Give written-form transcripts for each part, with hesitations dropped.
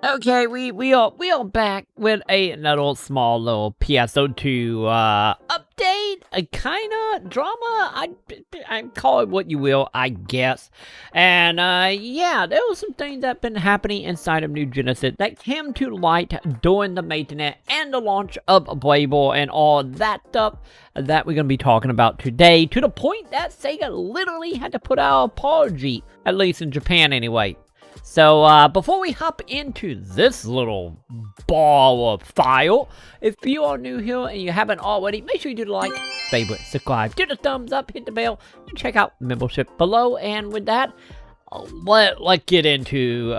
Okay, we are back with another small little PSO2 update, a kinda drama. I call it what you will, I guess. And yeah, there was some things that been happening inside of New Genesis that came to light during the maintenance and the launch of Playable and all that stuff that we're gonna be talking about today. To the point that Sega literally had to put out an apology, at least in Japan anyway. So, before we hop into this little ball of file, if you are new here and you haven't already, make sure you do the like, favorite, subscribe, do the thumbs up, hit the bell, and check out membership below. And with that, let's get into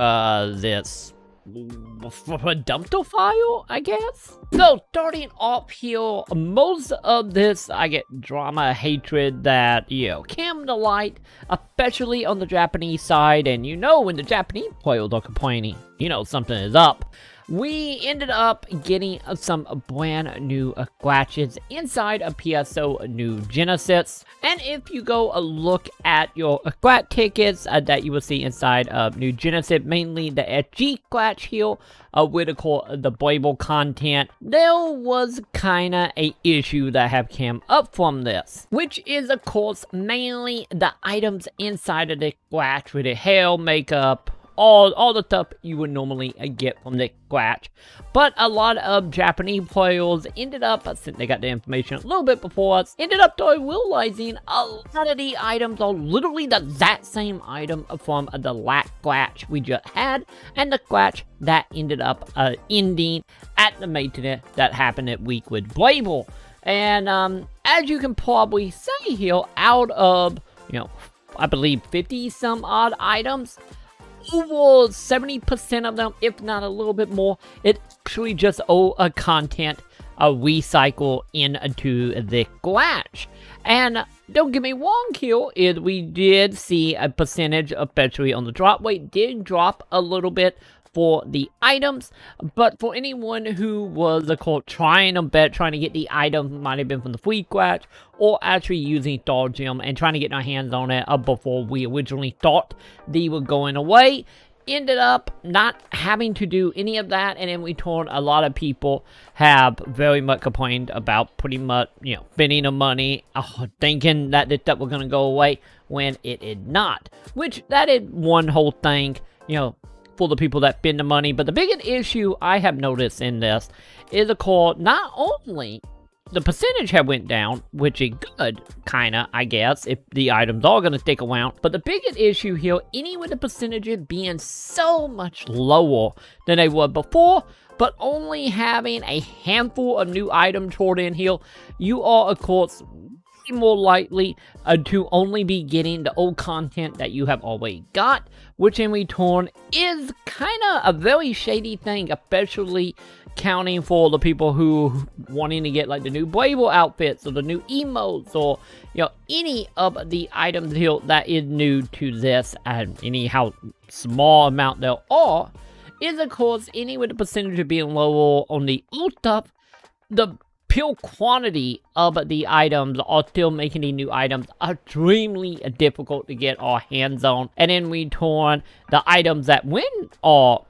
this dumpster file, I guess. So, starting off here, most of this, I get drama, hatred that, came to light, especially on the Japanese side, and when the Japanese players are complaining, something is up. We ended up getting some brand new glitches inside of PSO New Genesis. And if you go look at your glitch tickets that you will see inside of New Genesis, mainly the SG glitch here, with the playable content, there was kinda a issue that have come up from this, which is of course mainly the items inside of the glitch with the hair, makeup, all the stuff you would normally get from the glitch. But a lot of Japanese players ended up, since they got the information a little bit before us, ended up realizing a lot of the items are literally the exact same item from the last glitch we just had, and the glitch that ended up ending at the maintenance that happened at week with Playable. And as you can probably see here, out of, I believe 50 some odd items, over 70% of them, if not a little bit more, it actually just a content recycle into the glitch. And don't get me wrong here, we did see a percentage, especially on the drop rate, did drop a little bit for the items, but for anyone who was trying to get the item, might have been from the free glitch or actually using Star Gem and trying to get our hands on it before we originally thought they were going away, ended up not having to do any of that. And in return, a lot of people have very much complained about pretty much, spending the money, thinking that this stuff was going to go away when it did not, which that is one whole thing, for the people that spend the money. But the biggest issue I have noticed in this is, of course, not only the percentage have went down, which is good, kinda, I guess, if the items are gonna stick around, but the biggest issue here, with the percentages being so much lower than they were before, but only having a handful of new items toward in here, you are, of course, more likely to only be getting the old content that you have already got, which in return is kind of a very shady thing, especially counting for the people who wanting to get like the new Playable outfits or the new emotes or any of the items here that is new to this, and anyhow small amount there are, is of course with the percentage of being lower on the old stuff, the pure quantity of the items are still making the new items extremely difficult to get our hands on. And in return, the items that when are,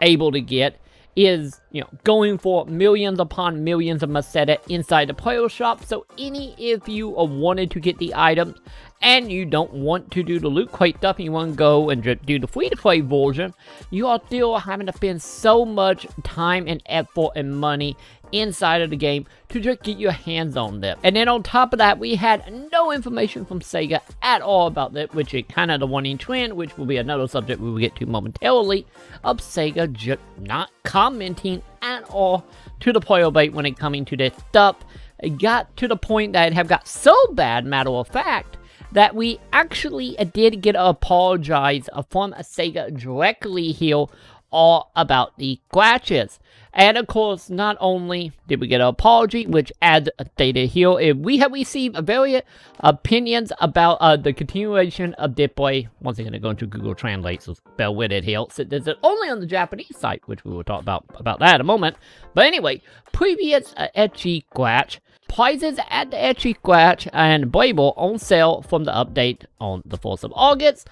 able to get is, going for millions upon millions of Masetta inside the player shop. So if you wanted to get the items and you don't want to do the loot crate stuff and you want to go and just do the free-to-play version, you are still having to spend so much time and effort and money inside of the game to just get your hands on them. And then on top of that, we had no information from Sega at all about that, which is kind of the warning trend, which will be another subject we will get to momentarily, of Sega just not commenting at all to the player base when it coming to this stuff. It got to the point that it have got so bad, matter of fact, that we actually did get an apologize from Sega directly here all about the glitches. And of course, not only did we get an apology, which as stated here, we have received various opinions about the continuation of display. Once again, I'm going to Google Translate, so bear with it here. So this is only on the Japanese site, which we will talk about that in a moment. But anyway, previous etchy glitch, prices at the etchy glitch and Playable on sale from the update on the 4th of August.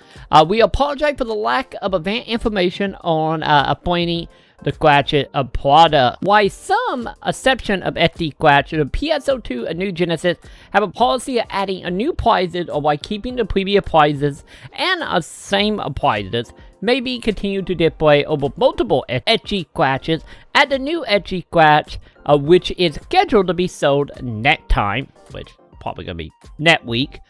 We apologize for the lack of event information on explaining the Scratch product. Why some exception of SD Scratch, the PSO2 New Genesis have a policy of adding a new prizes or while keeping the previous prizes and same prizes may be continued to display over multiple SD Scratches at the new SD Scratch, which is scheduled to be sold next time, which probably gonna be next week.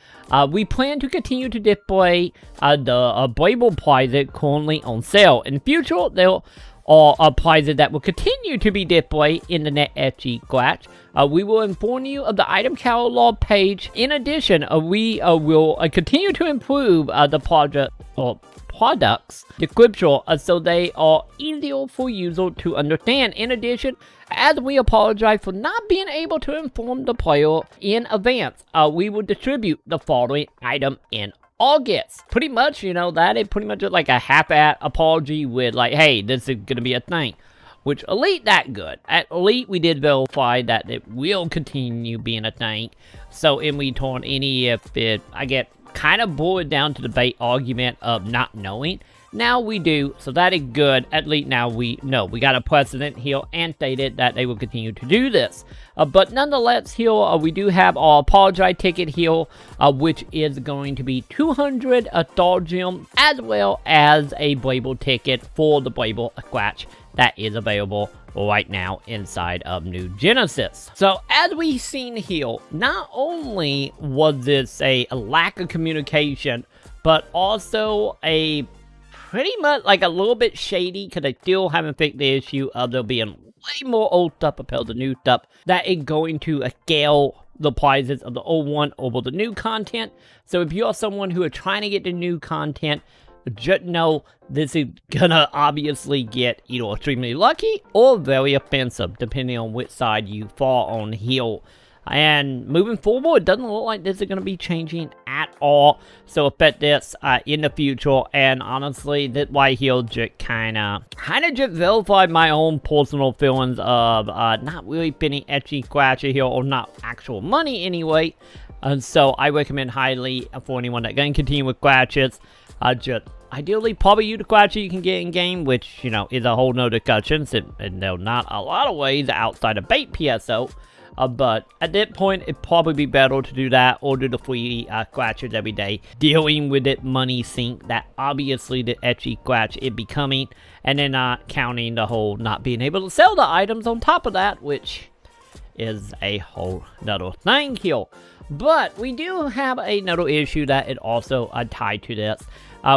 We plan to continue to display the Brable prizes currently on sale. In the future, there are prizes that will continue to be displayed in the next SD Scratch. We will inform you of the item catalog page. In addition, we will continue to improve the products description so they are easier for users to understand. In addition, as we apologize for not being able to inform the player in advance, we will distribute the following item in August. Pretty much, you know, that is pretty much like a half-assed apology with like, hey, this is gonna be a thing. Which Elite, that good. At Elite, we did verify that it will continue being a thing. So in return, any if it, I get kind of boiled down to the debate argument of not knowing. Now we do, so that is good. At least now we know. We got a precedent here and stated that they will continue to do this. But nonetheless, here we do have our apologize ticket here, which is going to be 200 Star Gem, as well as a Brable ticket for the Brable Scratch that is available right now inside of New Genesis. So as we've seen here, not only was this a lack of communication, but also a pretty much like a little bit shady, because they still haven't fixed the issue of there being way more old stuff compared to new stuff that is going to scale the prizes of the old one over the new content. So if you're someone who are trying to get the new content, just know this is gonna obviously get either extremely lucky or very offensive, depending on which side you fall on here. And moving forward, it doesn't look like this is going to be changing at all. So expect this in the future. And honestly, that right here just kind of just verified my own personal feelings of not really spending etchy scratchy here, or not actual money anyway. And so I recommend highly for anyone that can continue with scratches. Just ideally probably use the scratcher you can get in game, which, you know, is a whole nother discussion. And there are not a lot of ways outside of bait PSO. But at that point, it'd probably be better to do that or do the free scratches every day, dealing with it money sink that obviously the etchy scratch is becoming, and then not counting the whole not being able to sell the items on top of that, which is a whole nother thing here. But we do have another issue that is also tied to this,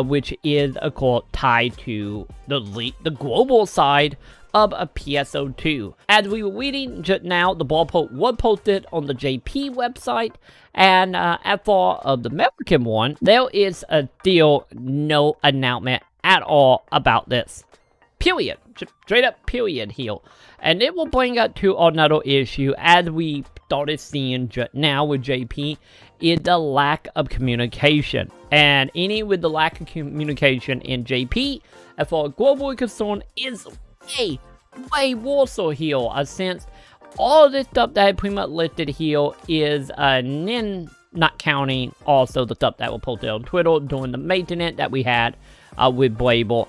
which is of course tied to the global side of a PSO2. As we were reading just now, the blog post was posted on the JP website, and as far as the American one, there is still no announcement at all about this. Period. Just straight up period here. And it will bring us to another issue, as we started seeing just now with JP, is the lack of communication. And any with the lack of communication in JP, as far as global is concerned, is way worse here, since all of this stuff that I pretty much listed here is not counting also the stuff that was posted on Twitter during the maintenance that we had with Brable.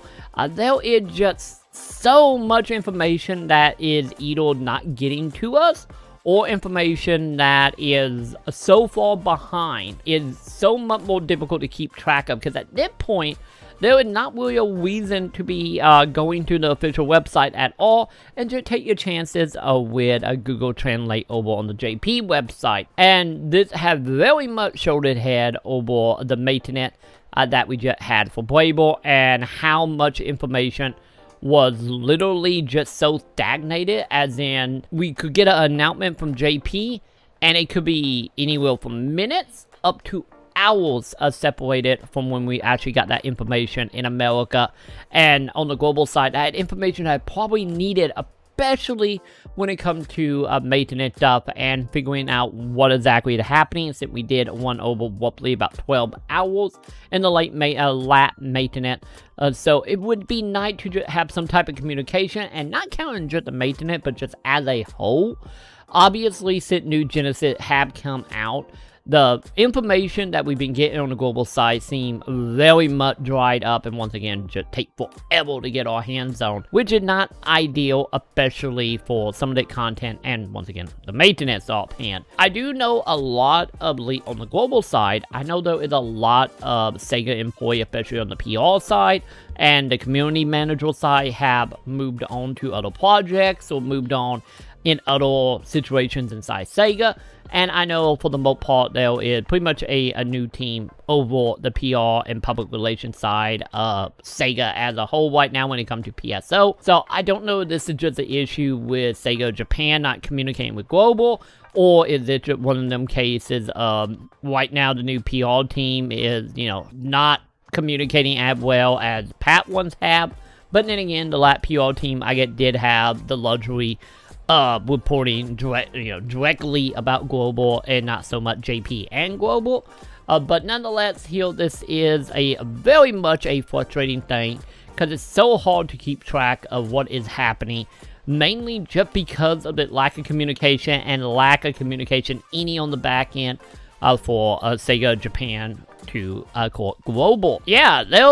There is just so much information that is either not getting to us, or information that is so far behind, is so much more difficult to keep track of, because at that point, there is not really a reason to be going to the official website at all, and just take your chances with a Google Translate over on the JP website. And this has very much showed its head over the maintenance that we just had for Brable, and how much information was literally just so stagnated, as in we could get an announcement from JP, and it could be anywhere from minutes up to hours separated from when we actually got that information in America. And on the global side, that information I probably needed, especially when it comes to maintenance stuff and figuring out what exactly is happening, since we did one over roughly about 12 hours in the late maintenance. So it would be nice to just have some type of communication, and not counting just the maintenance, but just as a whole. Obviously, since New Genesis have come out, the information that we've been getting on the global side seem very much dried up, and once again just take forever to get our hands on, which is not ideal, especially for some of the content and once again the maintenance offhand. I do know a lot of on the global side. I know there is a lot of Sega employees, especially on the PR side and the community manager side, have moved on to other projects or moved on in other situations inside Sega. And I know for the most part there is pretty much a new team over the PR and public relations side of Sega as a whole right now when it comes to PSO. So I don't know if this is just an issue with Sega Japan not communicating with global, or is it just one of them cases of right now the new PR team is, you know, not communicating as well as Pat ones have. But then again, the last PR team I get did have the luxury reporting directly about global and not so much JP and global. But nonetheless, here this is a very much a frustrating thing because it's so hard to keep track of what is happening, mainly just because of the lack of communication and lack of communication any on the back end for Sega Japan to global. Yeah, there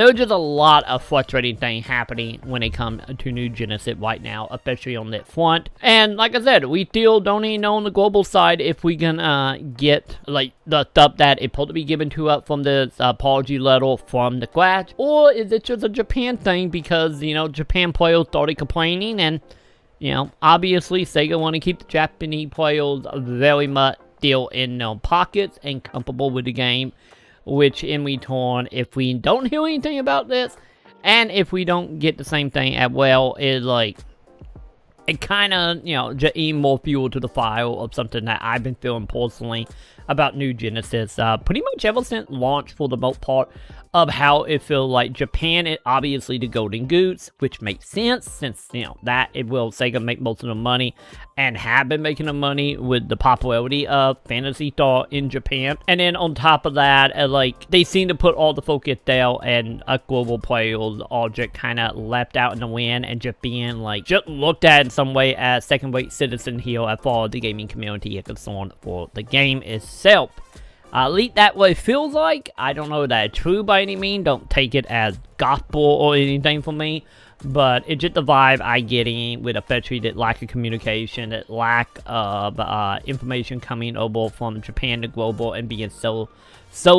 was just a lot of frustrating things happening when it comes to New Genesis right now, especially on that front. And like I said, we still don't even know on the global side if we can get like the stuff that is supposed to be given to us from this apology letter from the Clash, or is it just a Japan thing because, you know, Japan players started complaining, and, you know, obviously Sega want to keep the Japanese players very much still in their pockets and comfortable with the game. Which in return, if we don't hear anything about this, and if we don't get the same thing as well, is like, it kind of, you know, just even more fuel to the fire of something that I've been feeling personally about New Genesis, pretty much ever since launch for the most part, of how it feels like Japan is obviously the golden goose, which makes sense since, you know, that it will Sega make most of the money and have been making the money with the popularity of Phantasy Star in Japan. And then on top of that, like, they seem to put all the focus there, and global players are just kind of left out in the wind and just being like, just looked at in some way as second-rate citizen here as far as the gaming community is concerned for the game itself. At least that way it feels like. I don't know if that's true by any means. Don't take it as gospel or anything from me. But it's just the vibe I getting with especially that lack of communication, that lack of information coming over from Japan to global and being so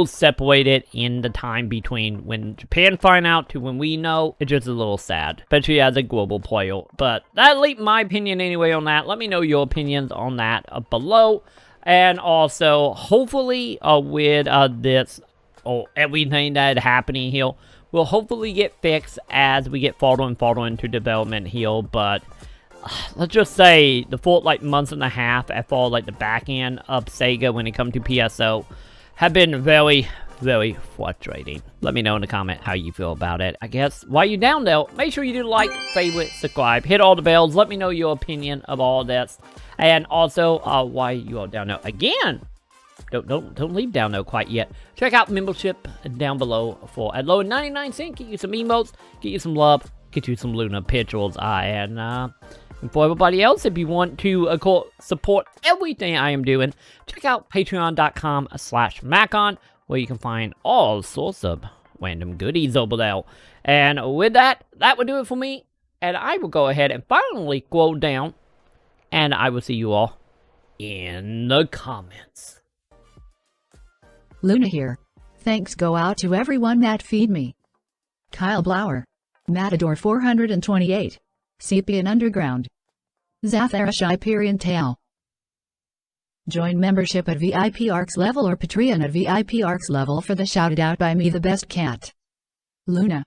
separated in the time between when Japan find out to when we know. It's just a little sad, especially as a global player. But that'll leave my opinion anyway on that. Let me know your opinions on that below. And also, hopefully, with this, or everything that is happening here, will hopefully get fixed as we get farther and farther into development here. But let's just say the full months and a half as far as like the back end of Sega when it comes to PSO have been very, very frustrating. Let me know in the comment how you feel about it. I guess while you're down there, make sure you do like, favorite, subscribe, hit all the bells. Let me know your opinion of all this. And also, while you are down there again, don't leave down there quite yet. Check out membership down below for as low as 99 cents. Get you some emotes, get you some love, get you some Luna pictures. And for everybody else, if you want to support everything I am doing, check out patreon.com/Maconn, where you can find all sorts of random goodies over there. And with that will do it for me. And I will go ahead and finally scroll down. And I will see you all in the comments. Luna here. Thanks go out to everyone that feed me. Kyle Blower. Matador 428. Sepian Underground. Zathara Hyperion Tail. Join membership at VIP Arcs level or Patreon at VIP Arcs level for the shouted out by me the best cat. Luna.